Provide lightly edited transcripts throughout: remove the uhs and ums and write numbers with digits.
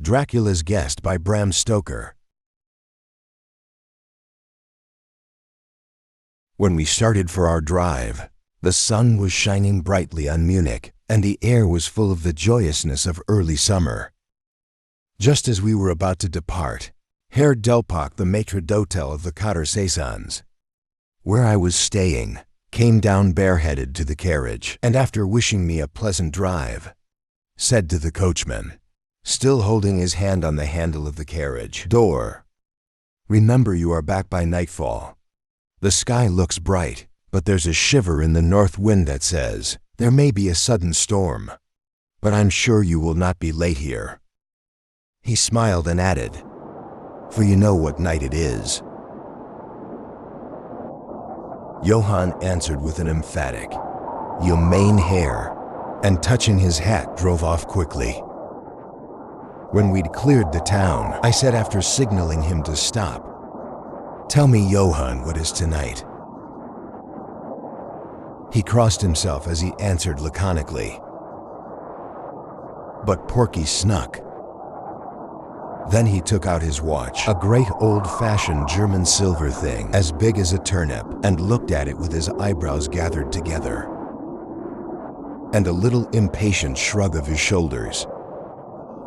Dracula's Guest by Bram Stoker. When we started for our drive, the sun was shining brightly on Munich, and the air was full of the joyousness of early summer. Just as we were about to depart, Herr Delpock, the maître d'hôtel of the Cotter-Saisons, where I was staying, came down bareheaded to the carriage, and after wishing me a pleasant drive, said to the coachman, still holding his hand on the handle of the carriage door, "Remember, you are back by nightfall. The sky looks bright, but there's a shiver in the north wind that says there may be a sudden storm. But I'm sure you will not be late here." He smiled and added, "For you know what night it is." Johann answered with an emphatic, "You mein Herr," and touching his hat drove off quickly. When we'd cleared the town, I said after signaling him to stop, "Tell me, Johann, what is tonight?" He crossed himself as he answered laconically, "But Porky snuck." Then he took out his watch, a great old-fashioned German silver thing as big as a turnip, and looked at it with his eyebrows gathered together and a little impatient shrug of his shoulders.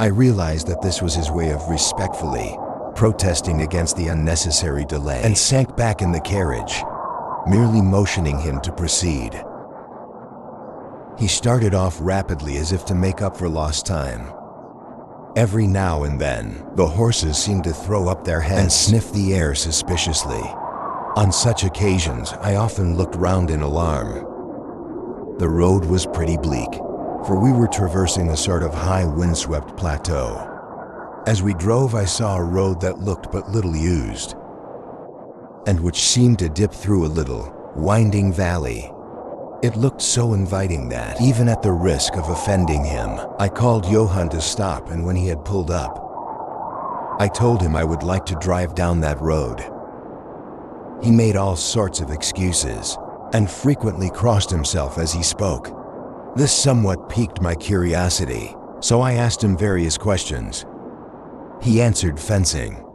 I realized that this was his way of respectfully protesting against the unnecessary delay, and sank back in the carriage, merely motioning him to proceed. He started off rapidly as if to make up for lost time. Every now and then, the horses seemed to throw up their heads and sniff the air suspiciously. On such occasions, I often looked round in alarm. The road was pretty bleak, for we were traversing a sort of high windswept plateau. As we drove, I saw a road that looked but little used, and which seemed to dip through a little, winding valley. It looked so inviting that, even at the risk of offending him, I called Johann to stop, and when he had pulled up, I told him I would like to drive down that road. He made all sorts of excuses, and frequently crossed himself as he spoke. This somewhat piqued my curiosity, so I asked him various questions. He answered fencing,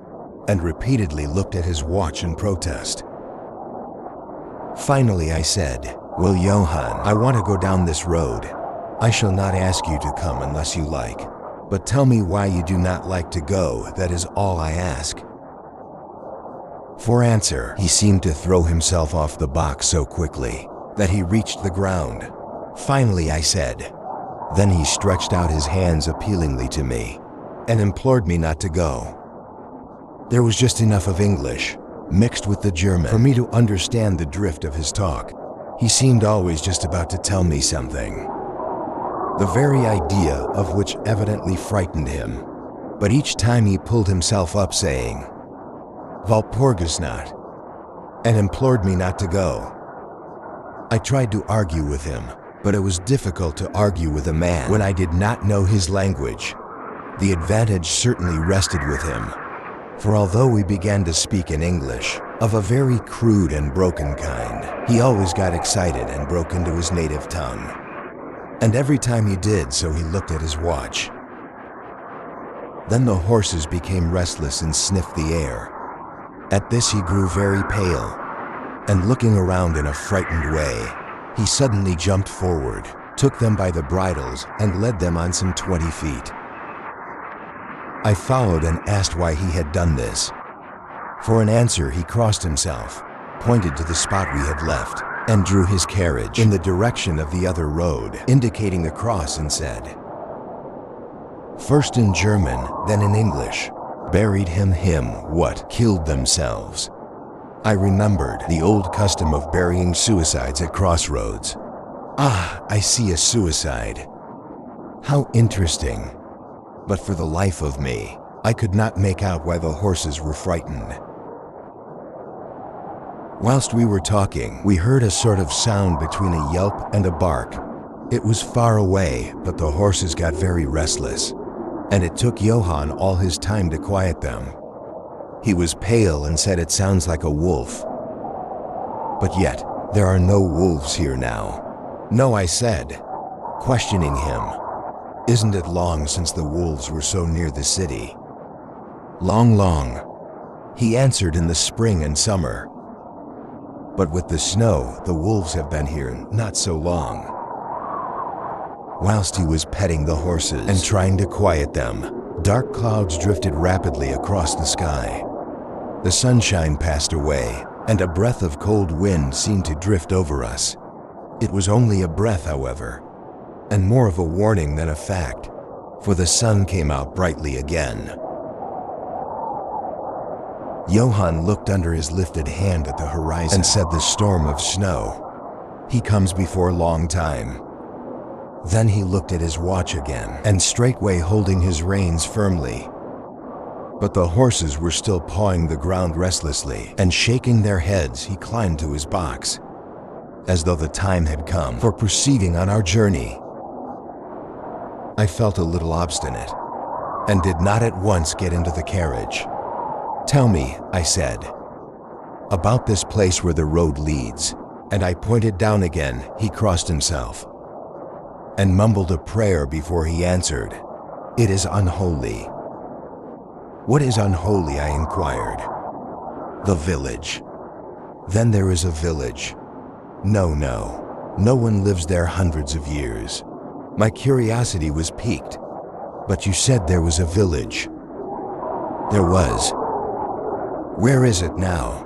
and repeatedly looked at his watch in protest. Finally I said, "Well, Johann, I want to go down this road. I shall not ask you to come unless you like, but tell me why you do not like to go, that is all I ask." For answer, he seemed to throw himself off the box so quickly that he reached the ground. Finally I said. Then he stretched out his hands appealingly to me and implored me not to go. There was just enough of English, mixed with the German, for me to understand the drift of his talk. He seemed always just about to tell me something, the very idea of which evidently frightened him. But each time he pulled himself up saying, "Walpurgisnacht," and implored me not to go. I tried to argue with him, but it was difficult to argue with a man when I did not know his language. The advantage certainly rested with him, for although we began to speak in English, of a very crude and broken kind, he always got excited and broke into his native tongue. And every time he did so, he looked at his watch. Then the horses became restless and sniffed the air. At this he grew very pale, and looking around in a frightened way, he suddenly jumped forward, took them by the bridles, and led them on some 20 feet. I followed and asked why he had done this. For an answer, he crossed himself, pointed to the spot we had left, and drew his carriage in the direction of the other road, indicating the cross, and said, first in German, then in English, "Buried him what killed themselves." I remembered the old custom of burying suicides at crossroads. Ah, I see a suicide. How interesting. But for the life of me, I could not make out why the horses were frightened. Whilst we were talking, we heard a sort of sound between a yelp and a bark. It was far away, but the horses got very restless, and it took Johann all his time to quiet them. He was pale and said, "It sounds like a wolf." But yet, there are no wolves here now. "No," I said, questioning him. Isn't it long since the wolves were so near the city? Long, long, he answered, in the spring and summer. But with the snow, the wolves have been here not so long. Whilst he was petting the horses and trying to quiet them, dark clouds drifted rapidly across the sky. The sunshine passed away, and a breath of cold wind seemed to drift over us. It was only a breath, however, and more of a warning than a fact, for the sun came out brightly again. Johann looked under his lifted hand at the horizon and said, "The storm of snow. He comes before a long time." Then he looked at his watch again, and straightway holding his reins firmly. But the horses were still pawing the ground restlessly, and shaking their heads, he climbed to his box, as though the time had come for proceeding on our journey. I felt a little obstinate, and did not at once get into the carriage. "Tell me," I said, "about this place where the road leads," and I pointed down again. He crossed himself and mumbled a prayer before he answered, "It is unholy." "What is unholy?" I inquired. "The village." "Then there is a village?" No one lives there hundreds of years." My curiosity was piqued. "But you said there was a village." "There was." "Where is it now?"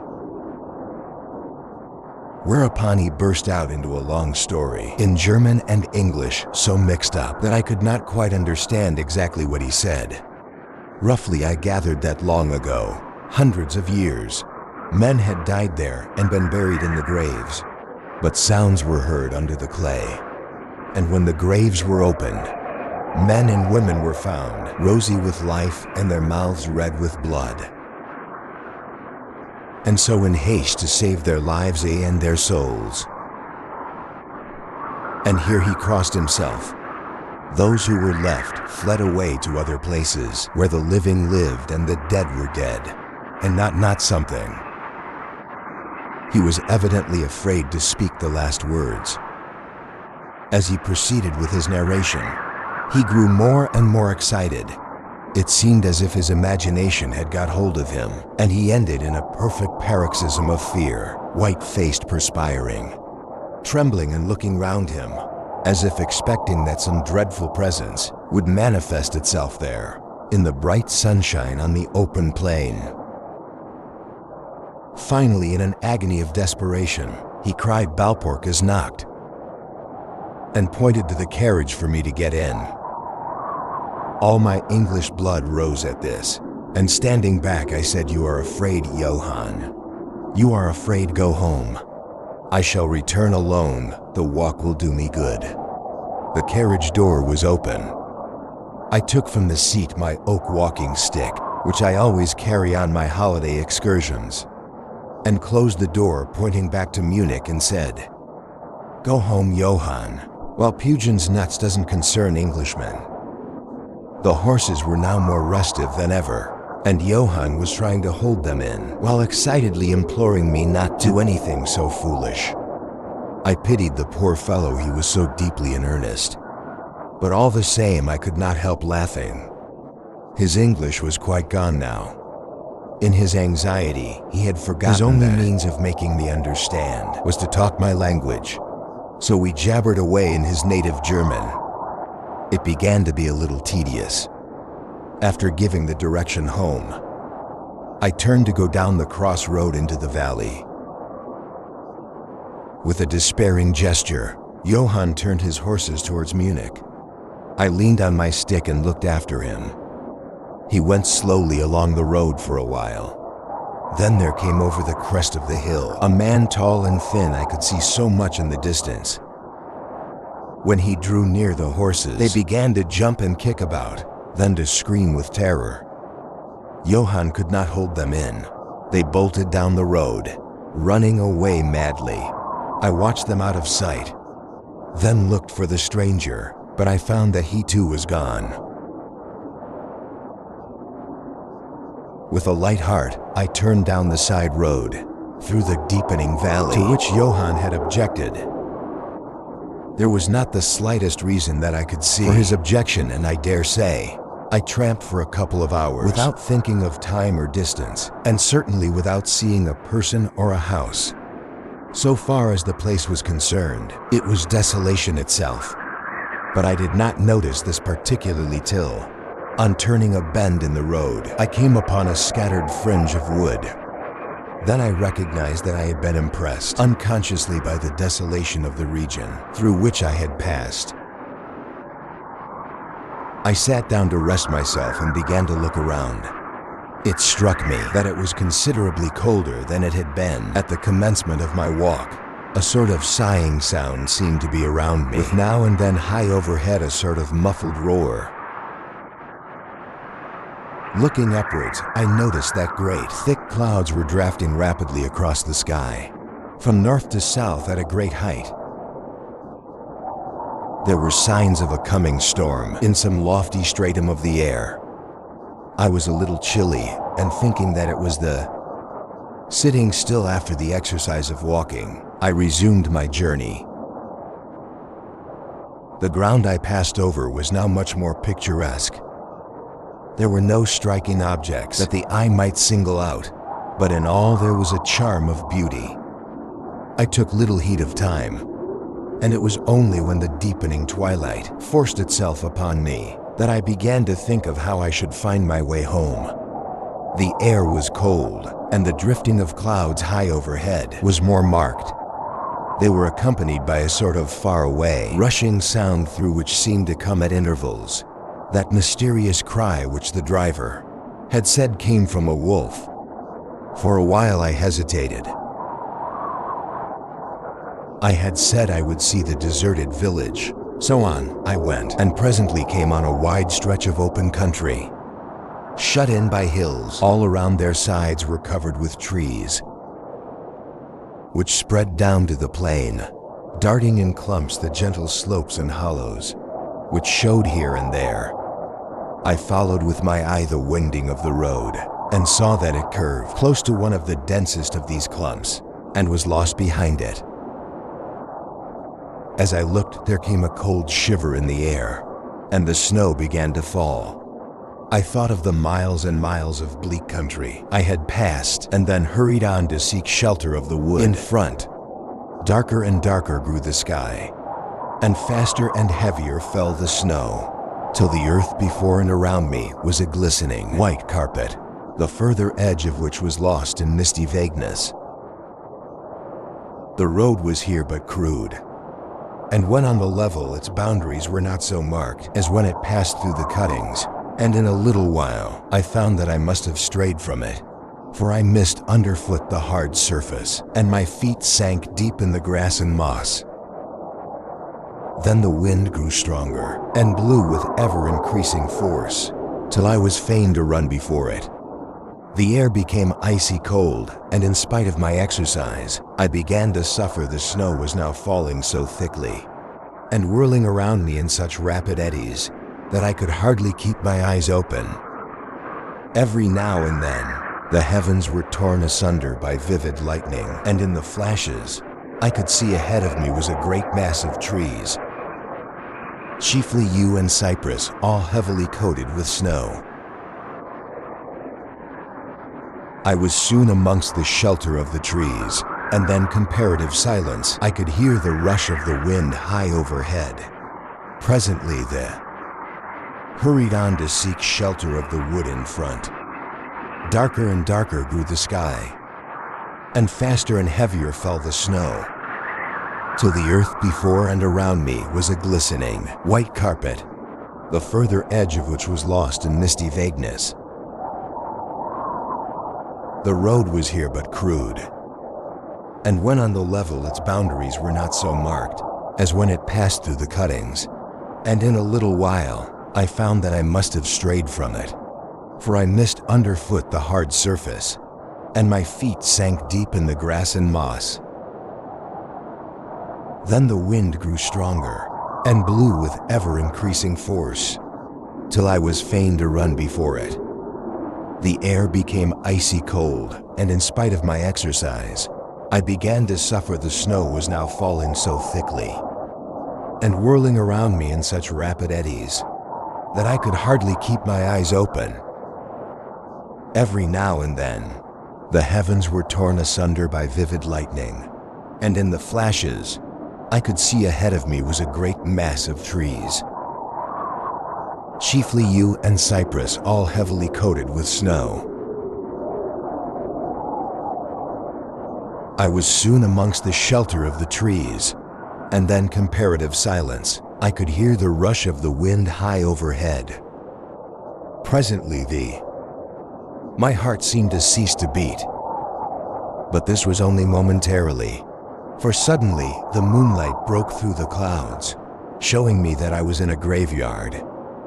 Whereupon he burst out into a long story in German and English, so mixed up that I could not quite understand exactly what he said. Roughly, I gathered that long ago, hundreds of years, men had died there and been buried in the graves, but sounds were heard under the clay. And when the graves were opened, men and women were found, rosy with life and their mouths red with blood. And so in haste to save their lives and their souls. And here he crossed himself. Those who were left fled away to other places where the living lived and the dead were dead, and not something. He was evidently afraid to speak the last words. As he proceeded with his narration, he grew more and more excited. It seemed as if his imagination had got hold of him, and he ended in a perfect paroxysm of fear, white-faced, perspiring, trembling and looking round him, as if expecting that some dreadful presence would manifest itself there, in the bright sunshine on the open plain. Finally, in an agony of desperation, he cried, "Balpork is knocked," and pointed to the carriage for me to get in. All my English blood rose at this, and standing back I said, "You are afraid, Johann. You are afraid. Go home. I shall return alone. The walk will do me good." The carriage door was open. I took from the seat my oak walking stick, which I always carry on my holiday excursions, and closed the door, pointing back to Munich, and said, "Go home, Johann. While Pugins nuts doesn't concern Englishmen." The horses were now more restive than ever, and Johann was trying to hold them in, while excitedly imploring me not to do anything so foolish. I pitied the poor fellow, he was so deeply in earnest. But all the same, I could not help laughing. His English was quite gone now. In his anxiety, he had forgotten his only means of making me understand was to talk my language. So we jabbered away in his native German. It began to be a little tedious. After giving the direction home, I turned to go down the cross road into the valley. With a despairing gesture, Johann turned his horses towards Munich. I leaned on my stick and looked after him. He went slowly along the road for a while. Then there came over the crest of the hill a man tall and thin. I could see so much in the distance. When he drew near the horses, they began to jump and kick about, then to scream with terror. Johann could not hold them in. They bolted down the road, running away madly. I watched them out of sight, then looked for the stranger, but I found that he too was gone. With a light heart, I turned down the side road, through the deepening valley to which Johann had objected. There was not the slightest reason that I could see for his objection, and I dare say, I tramped for a couple of hours without thinking of time or distance, and certainly without seeing a person or a house. So far as the place was concerned, it was desolation itself. But I did not notice this particularly till, on turning a bend in the road, I came upon a scattered fringe of wood. Then I recognized that I had been impressed unconsciously by the desolation of the region through which I had passed. I sat down to rest myself and began to look around. It struck me that it was considerably colder than it had been at the commencement of my walk. A sort of sighing sound seemed to be around me, with now and then high overhead a sort of muffled roar. Looking upwards, I noticed that great, thick clouds were drafting rapidly across the sky, from north to south at a great height. There were signs of a coming storm in some lofty stratum of the air. I was a little chilly, and thinking that it was the sitting still after the exercise of walking, I resumed my journey. The ground I passed over was now much more picturesque. There were no striking objects that the eye might single out, but in all there was a charm of beauty. I took little heed of time, and it was only when the deepening twilight forced itself upon me that I began to think of how I should find my way home. The air was cold, and the drifting of clouds high overhead was more marked. They were accompanied by a sort of far-away, rushing sound through which seemed to come at intervals that mysterious cry which the driver had said came from a wolf. For a while I hesitated. I had said I would see the deserted village. So on I went, and presently came on a wide stretch of open country, shut in by hills. All around their sides were covered with trees, which spread down to the plain, darting in clumps the gentle slopes and hollows, which showed here and there. I followed with my eye the winding of the road, and saw that it curved close to one of the densest of these clumps, and was lost behind it. As I looked, there came a cold shiver in the air, and the snow began to fall. I thought of the miles and miles of bleak country I had passed, and then hurried on to seek shelter of the wood in front. Darker and darker grew the sky, and faster and heavier fell the snow, till the earth before and around me was a glistening white carpet, the further edge of which was lost in misty vagueness. The road was here but crude, and when on the level its boundaries were not so marked as when it passed through the cuttings, and in a little while I found that I must have strayed from it, for I missed underfoot the hard surface, and my feet sank deep in the grass and moss. Then the wind grew stronger, and blew with ever-increasing force, till I was fain to run before it. The air became icy cold, and in spite of my exercise, I began to suffer. The snow was now falling so thickly, and whirling around me in such rapid eddies, that I could hardly keep my eyes open. Every now and then, the heavens were torn asunder by vivid lightning, and in the flashes, I could see ahead of me was a great mass of trees, chiefly yew and cypress, all heavily coated with snow. I was soon amongst the shelter of the trees, and then comparative silence. I could hear the rush of the wind high overhead. Presently they hurried on to seek shelter of the wood in front. Darker and darker grew the sky, and faster and heavier fell the snow, till the earth before and around me was a glistening white carpet, the further edge of which was lost in misty vagueness. The road was here but crude, and when on the level its boundaries were not so marked as when it passed through the cuttings, and in a little while I found that I must have strayed from it, for I missed underfoot the hard surface, and my feet sank deep in the grass and moss. Then the wind grew stronger, and blew with ever-increasing force, till I was fain to run before it. The air became icy cold, and in spite of my exercise, I began to suffer. The snow was now falling so thickly and whirling around me in such rapid eddies that I could hardly keep my eyes open. Every now and then, the heavens were torn asunder by vivid lightning, and in the flashes, I could see ahead of me was a great mass of trees, chiefly yew and cypress, all heavily coated with snow. I was soon amongst the shelter of the trees, and then comparative silence. I could hear the rush of the wind high overhead. Presently my heart seemed to cease to beat. But this was only momentarily, for suddenly the moonlight broke through the clouds, showing me that I was in a graveyard,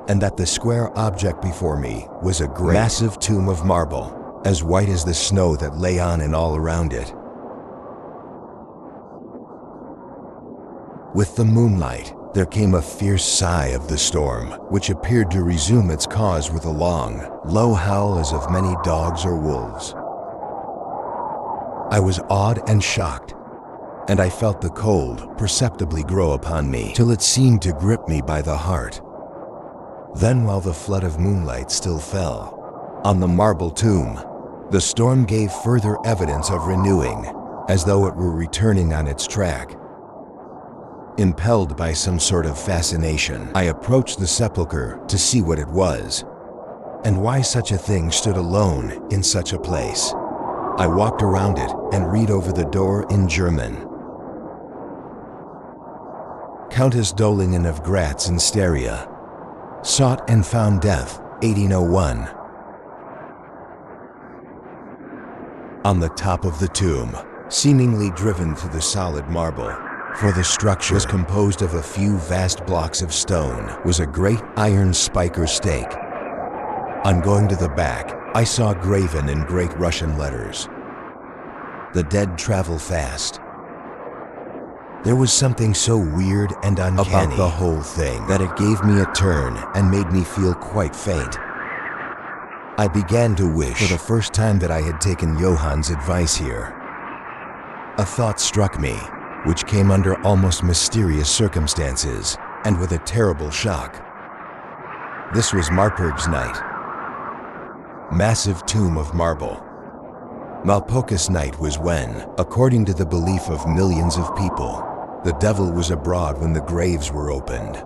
and that the square object before me was a great, massive tomb of marble, as white as the snow that lay on and all around it. With the moonlight, there came a fierce sigh of the storm, which appeared to resume its cause with a long, low howl as of many dogs or wolves. I was awed and shocked, and I felt the cold perceptibly grow upon me till it seemed to grip me by the heart. Then, while the flood of moonlight still fell on the marble tomb, the storm gave further evidence of renewing, as though it were returning on its track. Impelled by some sort of fascination, I approached the sepulchre to see what it was, and why such a thing stood alone in such a place. I walked around it and read over the door in German. Countess Dolingen of Gratz in Styria, sought and found death, 1801. On the top of the tomb, seemingly driven through the solid marble, for the structure was composed of a few vast blocks of stone, was a great iron spike or stake. On going to the back, I saw graven in great Russian letters, "The dead travel fast." There was something so weird and uncanny about the whole thing that it gave me a turn and made me feel quite faint. I began to wish for the first time that I had taken Johann's advice here. A thought struck me, which came under almost mysterious circumstances and with a terrible shock. This was Marpurg's night. Massive tomb of marble. Malpokas night was when, according to the belief of millions of people, the devil was abroad when the graves were opened,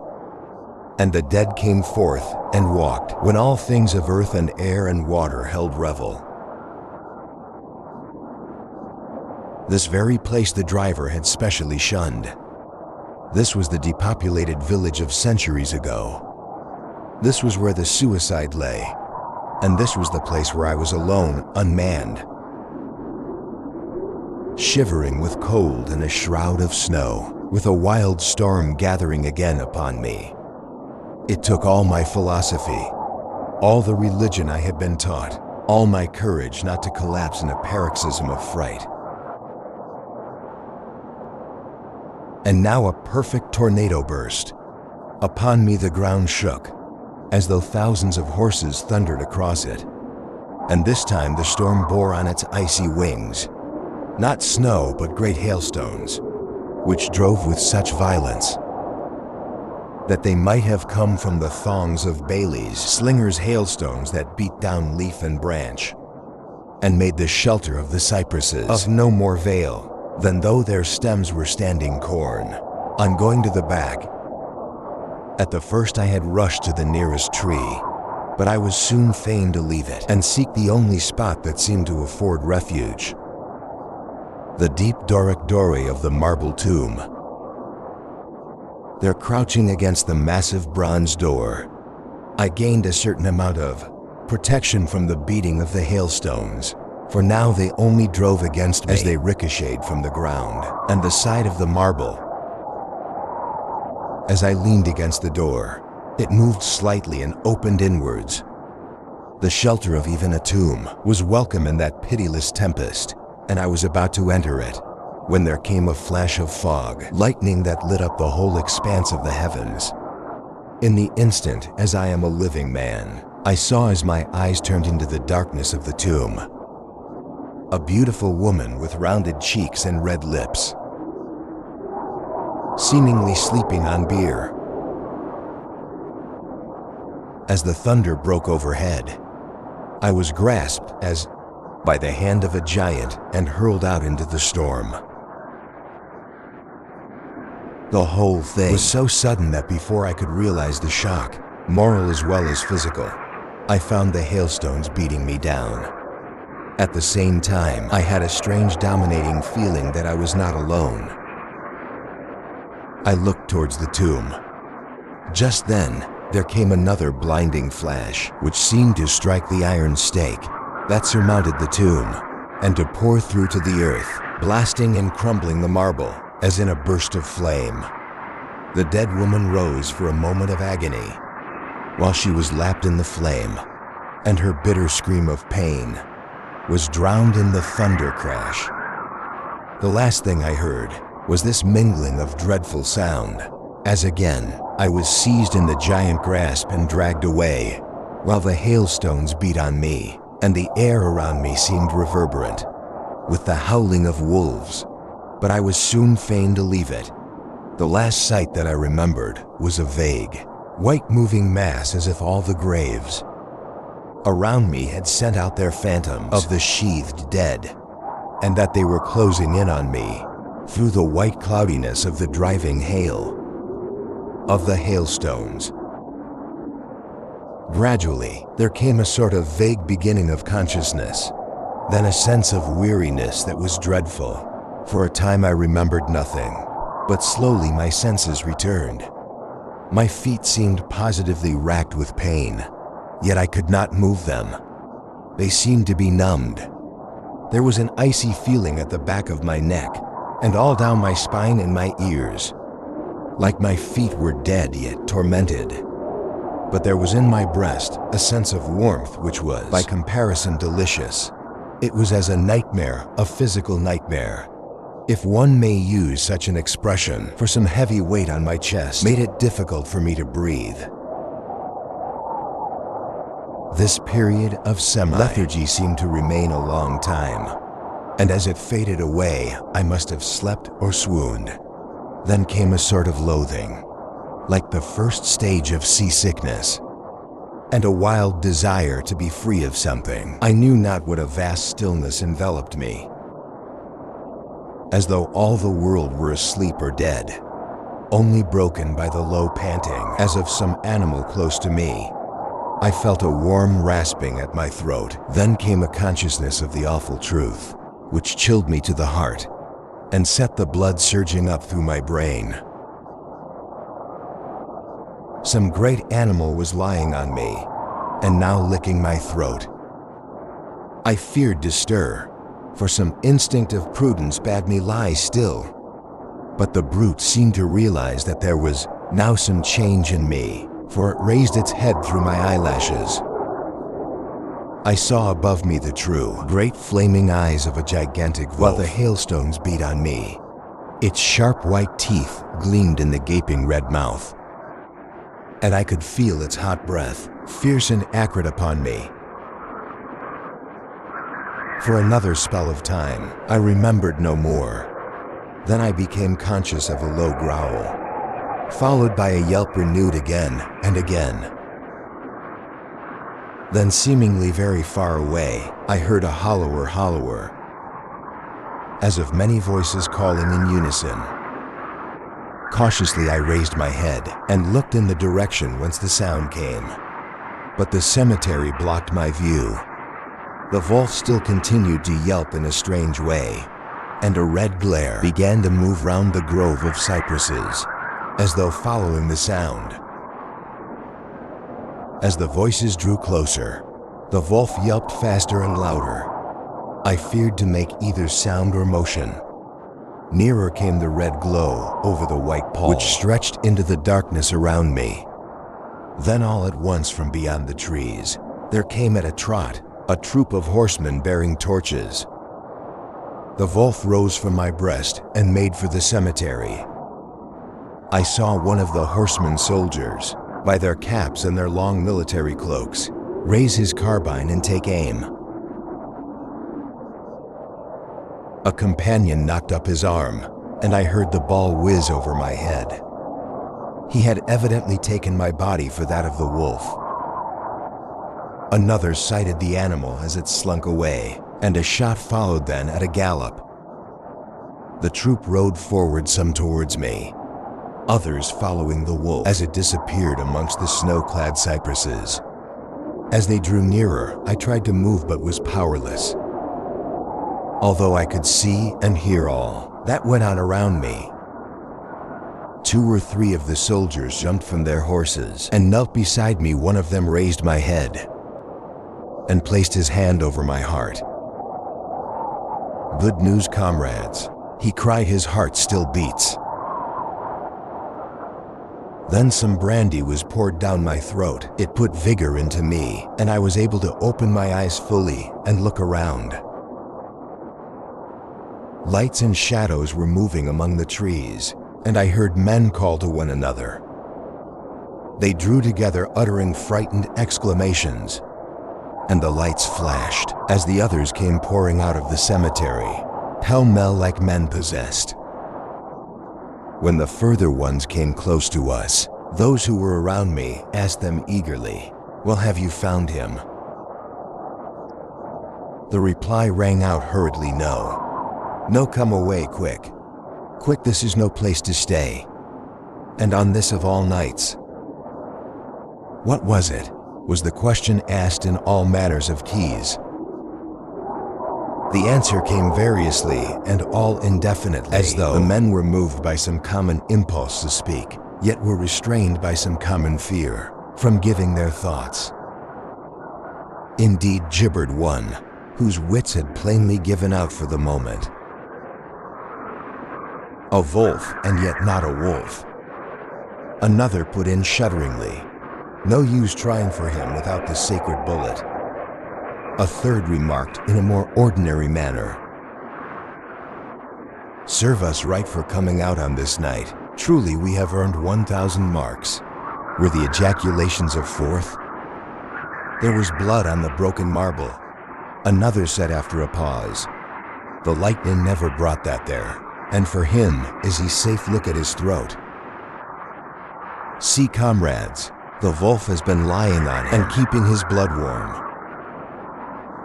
and the dead came forth and walked when all things of earth and air and water held revel. This very place the driver had specially shunned. This was the depopulated village of centuries ago. This was where the suicide lay, and this was the place where I was alone, unmanned, shivering with cold in a shroud of snow, with a wild storm gathering again upon me. It took all my philosophy, all the religion I had been taught, all my courage not to collapse in a paroxysm of fright. And now a perfect tornado burst. Upon me the ground shook, as though thousands of horses thundered across it. And this time the storm bore on its icy wings, not snow but great hailstones, which drove with such violence that they might have come from the thongs of Baileys, slingers' hailstones that beat down leaf and branch, and made the shelter of the cypresses of no more avail than though their stems were standing corn. On going to the back, at the first I had rushed to the nearest tree, but I was soon fain to leave it and seek the only spot that seemed to afford refuge, the deep Doric doorway of the marble tomb. There, crouching against the massive bronze door, I gained a certain amount of protection from the beating of the hailstones, for now they only drove against me as they ricocheted from the ground and the side of the marble. As I leaned against the door, it moved slightly and opened inwards. The shelter of even a tomb was welcome in that pitiless tempest, and I was about to enter it, when there came a flash of fog, lightning that lit up the whole expanse of the heavens. In the instant, as I am a living man, I saw as my eyes turned into the darkness of the tomb, a beautiful woman with rounded cheeks and red lips. seemingly sleeping on beer. As the thunder broke overhead, I was grasped as by the hand of a giant and hurled out into the storm. The whole thing was so sudden that before I could realize the shock, moral as well as physical, I found the hailstones beating me down. At the same time, I had a strange dominating feeling that I was not alone. I looked towards the tomb. Just then, there came another blinding flash, which seemed to strike the iron stake that surmounted the tomb, and to pour through to the earth, blasting and crumbling the marble as in a burst of flame. The dead woman rose for a moment of agony, while she was lapped in the flame, and her bitter scream of pain was drowned in the thunder crash. The last thing I heard was this mingling of dreadful sound, as again I was seized in the giant grasp and dragged away, while the hailstones beat on me, and the air around me seemed reverberant with the howling of wolves. But I was soon fain to leave it. The last sight that I remembered was a vague, white moving mass, as if all the graves around me had sent out their phantoms of the sheathed dead, and that they were closing in on me through the white cloudiness of the driving hail of the hailstones. Gradually, there came a sort of vague beginning of consciousness, then a sense of weariness that was dreadful. For a time I remembered nothing, but slowly my senses returned. My feet seemed positively racked with pain, yet I could not move them. They seemed to be numbed. There was an icy feeling at the back of my neck and all down my spine and my ears, like my feet were dead yet tormented. But there was in my breast a sense of warmth which was, by comparison, delicious. It was as a nightmare, a physical nightmare, if one may use such an expression, for some heavy weight on my chest made it difficult for me to breathe. This period of semi-lethargy seemed to remain a long time, and as it faded away, I must have slept or swooned. Then came a sort of loathing, like the first stage of seasickness, and a wild desire to be free of something. I knew not what a vast stillness enveloped me, as though all the world were asleep or dead, only broken by the low panting as of some animal close to me. I felt a warm rasping at my throat. Then came a consciousness of the awful truth, which chilled me to the heart and set the blood surging up through my brain. Some great animal was lying on me and now licking my throat. I feared to stir, for some instinct of prudence bade me lie still. But the brute seemed to realize that there was now some change in me, for it raised its head through my eyelashes. I saw above me the true, great flaming eyes of a gigantic wolf, while the hailstones beat on me. Its sharp white teeth gleamed in the gaping red mouth, and I could feel its hot breath, fierce and acrid upon me. For another spell of time, I remembered no more. Then I became conscious of a low growl, followed by a yelp renewed again and again. Then, seemingly very far away, I heard a hollower, as of many voices calling in unison. Cautiously I raised my head and looked in the direction whence the sound came, but the cemetery blocked my view. The wolf still continued to yelp in a strange way, and a red glare began to move round the grove of cypresses, as though following the sound. As the voices drew closer, the wolf yelped faster and louder. I feared to make either sound or motion. Nearer came the red glow over the white pall, which stretched into the darkness around me. Then all at once from beyond the trees, there came at a trot a troop of horsemen bearing torches. The wolf rose from my breast and made for the cemetery. I saw one of the horsemen's soldiers, by their caps and their long military cloaks, raise his carbine and take aim. A companion knocked up his arm, and I heard the ball whiz over my head. He had evidently taken my body for that of the wolf. Another sighted the animal as it slunk away, and a shot followed then at a gallop. The troop rode forward, some towards me, others following the wolf as it disappeared amongst the snow-clad cypresses. As they drew nearer, I tried to move but was powerless. Although I could see and hear all that went on around me. 2 or 3 of the soldiers jumped from their horses and knelt beside me. One of them raised my head and placed his hand over my heart. "Good news, comrades," he cried. His heart still beats. Then some brandy was poured down my throat. It put vigor into me, and I was able to open my eyes fully and look around. Lights and shadows were moving among the trees, and I heard men call to one another. They drew together, uttering frightened exclamations, and the lights flashed as the others came pouring out of the cemetery, pell-mell like men possessed. When the further ones came close to us, those who were around me asked them eagerly, "Well, have you found him?" The reply rang out hurriedly, "No. No, come away, quick. Quick, this is no place to stay. And on this of all nights." What was it? Was the question asked in all manners of keys. The answer came variously and all indefinitely, as though the men were moved by some common impulse to speak, yet were restrained by some common fear from giving their thoughts. Indeed, gibbered one, whose wits had plainly given out for the moment. "A wolf, and yet not a wolf." Another put in shudderingly, "No use trying for him without the sacred bullet." A third remarked in a more ordinary manner, "Serve us right for coming out on this night. Truly we have earned 1,000 marks." Were the ejaculations of fourth. "There was blood on the broken marble." Another said after a pause, "The lightning never brought that there. And for him, is he safe? Look at his throat. See, comrades, the wolf has been lying on him and keeping his blood warm."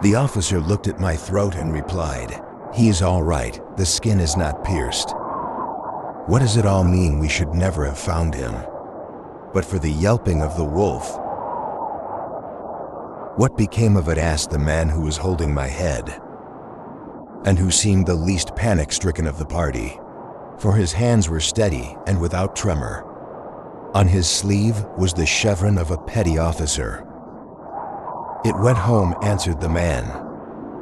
The officer looked at my throat and replied, "He is all right. The skin is not pierced." What does it all mean? We should never have found him. But for the yelping of the wolf. What became of it? Asked the man who was holding my head, and who seemed the least panic-stricken of the party, for his hands were steady and without tremor. On his sleeve was the chevron of a petty officer. "It went home," answered the man,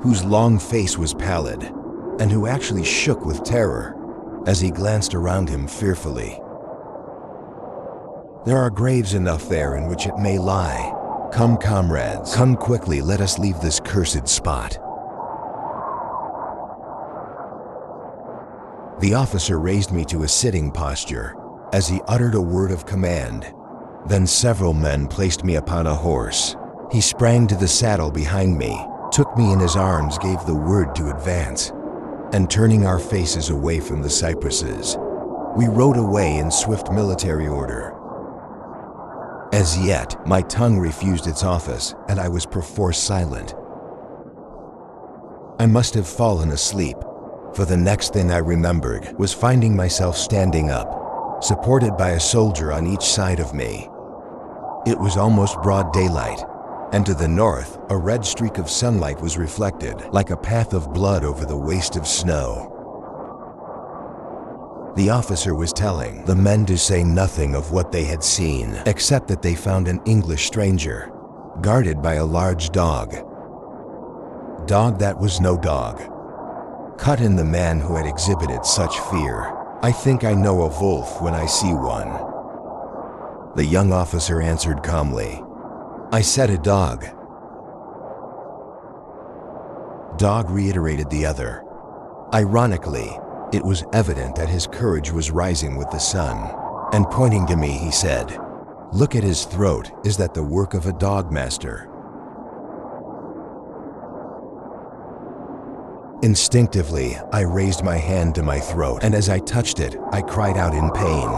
whose long face was pallid, and who actually shook with terror as he glanced around him fearfully. "There are graves enough there in which it may lie. Come, comrades, come quickly, let us leave this cursed spot." The officer raised me to a sitting posture as he uttered a word of command. Then several men placed me upon a horse. He sprang to the saddle behind me, took me in his arms, gave the word to advance, and turning our faces away from the cypresses, we rode away in swift military order. As yet, my tongue refused its office, and I was perforce silent. I must have fallen asleep, for the next thing I remembered was finding myself standing up, supported by a soldier on each side of me. It was almost broad daylight, and to the north, a red streak of sunlight was reflected like a path of blood over the waste of snow. The officer was telling the men to say nothing of what they had seen, except that they found an English stranger, guarded by a large dog. Dog that was no dog. Cut in the man who had exhibited such fear. "I think I know a wolf when I see one." The young officer answered calmly, "I said a dog." "Dog," reiterated the other. Ironically, it was evident that his courage was rising with the sun, and pointing to me, he said, "Look at his throat. Is that the work of a dog, master?" Instinctively, I raised my hand to my throat, and as I touched it, I cried out in pain.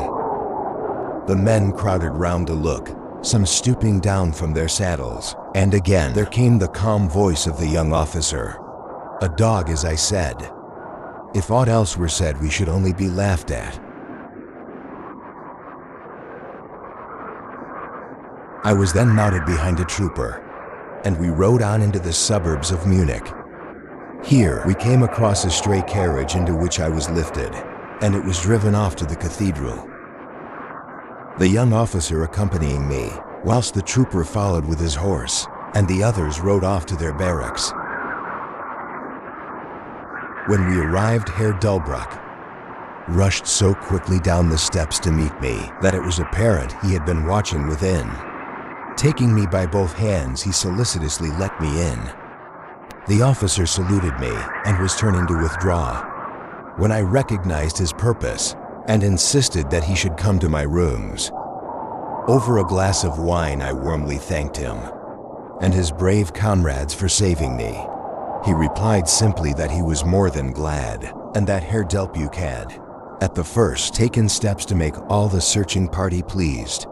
The men crowded round to look, some stooping down from their saddles, and again there came the calm voice of the young officer. A dog, as I said. If aught else were said, we should only be laughed at. I was then mounted behind a trooper, and we rode on into the suburbs of Munich. Here, we came across a stray carriage into which I was lifted, and it was driven off to the cathedral. The young officer accompanying me, whilst the trooper followed with his horse, and the others rode off to their barracks. When we arrived, Herr Delbruck rushed so quickly down the steps to meet me that it was apparent he had been watching within. Taking me by both hands, he solicitously let me in. The officer saluted me and was turning to withdraw, when I recognized his purpose and insisted that he should come to my rooms. Over a glass of wine, I warmly thanked him and his brave comrades for saving me. He replied simply that he was more than glad, and that Herr Delbruck had, at the first, taken steps to make all the searching party pleased,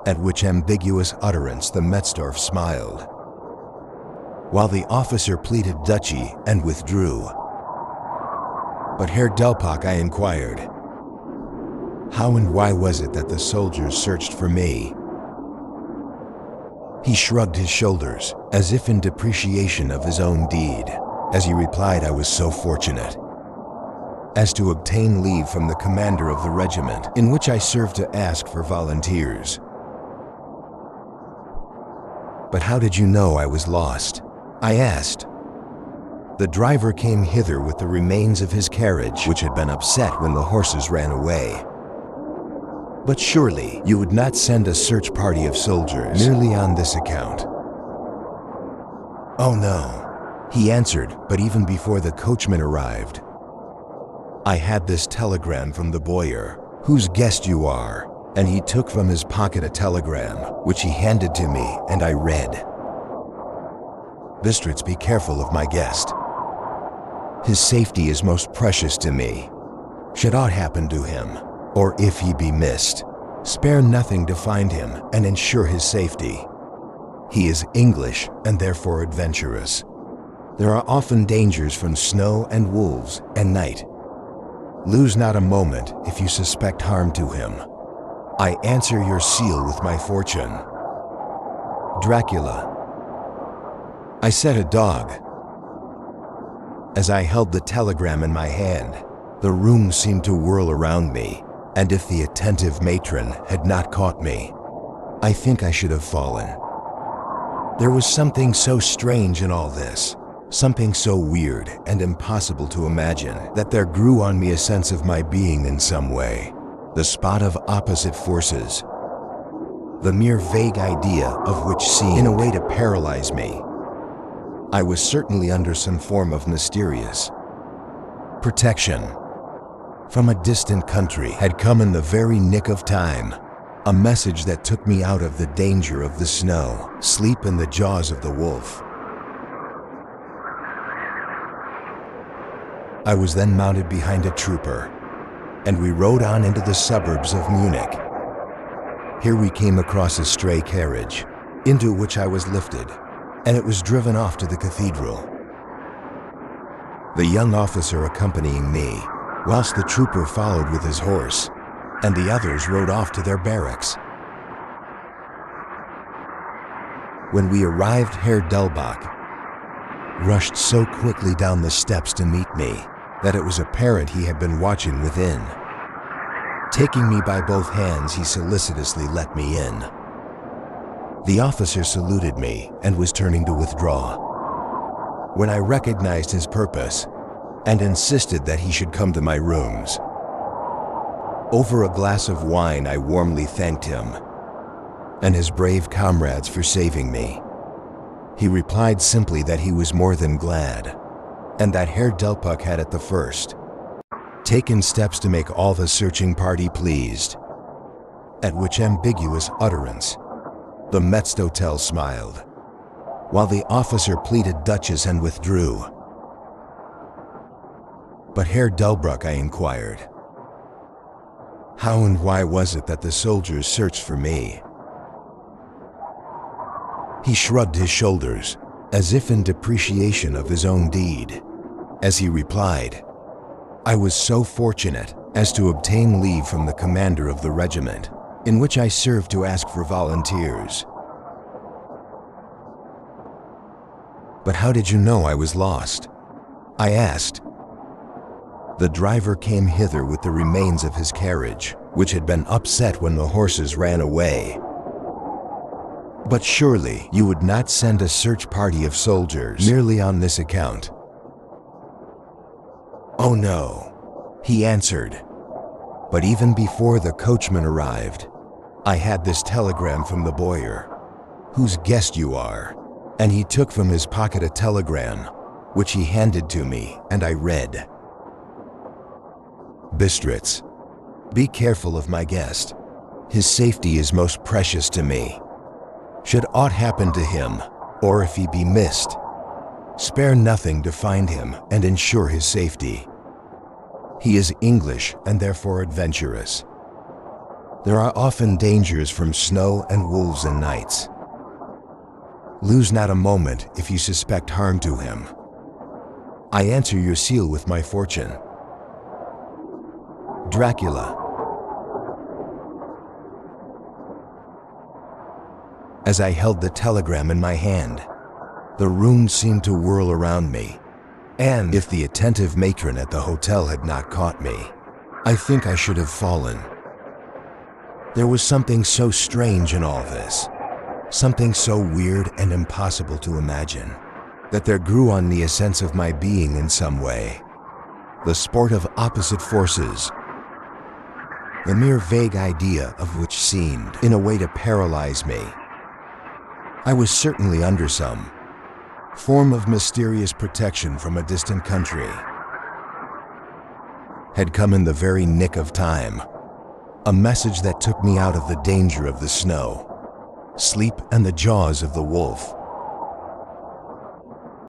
at which ambiguous utterance the Metzdorf smiled. While the officer pleaded duchy and withdrew. But Herr Delbruck, I inquired, how and why was it that the soldiers searched for me? He shrugged his shoulders, as if in depreciation of his own deed, as he replied, I was so fortunate as to obtain leave from the commander of the regiment in which I served to ask for volunteers. But how did you know I was lost? I asked. The driver came hither with the remains of his carriage, which had been upset when the horses ran away. But surely you would not send a search party of soldiers merely on this account. Oh no, he answered, but even before the coachman arrived. I had this telegram from the boyar, whose guest you are, and he took from his pocket a telegram, which he handed to me, and I read. Bistritz, be careful of my guest. His safety is most precious to me. Should aught happen to him, or if he be missed, spare nothing to find him and ensure his safety. He is English and therefore adventurous. There are often dangers from snow and wolves and night. Lose not a moment if you suspect harm to him. I answer your seal with my fortune. Dracula. I said a dog. As I held the telegram in my hand, the room seemed to whirl around me, and if the attentive matron had not caught me, I think I should have fallen. There was something so strange in all this, something so weird and impossible to imagine, that there grew on me a sense of my being in some way, the spot of opposite forces, the mere vague idea of which seemed in a way to paralyze me. I was certainly under some form of mysterious protection. From a distant country had come in the very nick of time, a message that took me out of the danger of the snow, sleep in the jaws of the wolf. I was then mounted behind a trooper, and we rode on into the suburbs of Munich. Here we came across a stray carriage, into which I was lifted, and it was driven off to the cathedral. The young officer accompanying me, whilst the trooper followed with his horse, and the others rode off to their barracks. When we arrived, Herr Delbruck rushed so quickly down the steps to meet me that it was apparent he had been watching within. Taking me by both hands, he solicitously let me in. The officer saluted me and was turning to withdraw, when I recognized his purpose and insisted that he should come to my rooms. Over a glass of wine, I warmly thanked him and his brave comrades for saving me. He replied simply that he was more than glad, and that Herr Delbruck had at the first taken steps to make all the searching party pleased, at which ambiguous utterance the Metzdorf smiled, while the officer pleaded duchess and withdrew. But Herr Delbruck, I inquired, how and why was it that the soldiers searched for me? He shrugged his shoulders, as if in depreciation of his own deed, as he replied, I was so fortunate as to obtain leave from the commander of the regiment, in which I served, to ask for volunteers. But how did you know I was lost? I asked. The driver came hither with the remains of his carriage, which had been upset when the horses ran away. But surely you would not send a search party of soldiers merely on this account. Oh no, he answered. But even before the coachman arrived, I had this telegram from the bowyer, whose guest you are, and he took from his pocket a telegram, which he handed to me, and I read. Bistritz, be careful of my guest. His safety is most precious to me. Should aught happen to him, or if he be missed, spare nothing to find him and ensure his safety. He is English and therefore adventurous. There are often dangers from snow and wolves and nights. Lose not a moment if you suspect harm to him. I answer your seal with my fortune. Dracula. As I held the telegram in my hand, the room seemed to whirl around me, and if the attentive matron at the hotel had not caught me, I think I should have fallen. There was something so strange in all this, something so weird and impossible to imagine, that there grew on me a sense of my being in some way, the sport of opposite forces, the mere vague idea of which seemed, in a way, to paralyze me. I was certainly under some form of mysterious protection from a distant country. Had come in the very nick of time, a message that took me out of the danger of the snow, sleep, and the jaws of the wolf.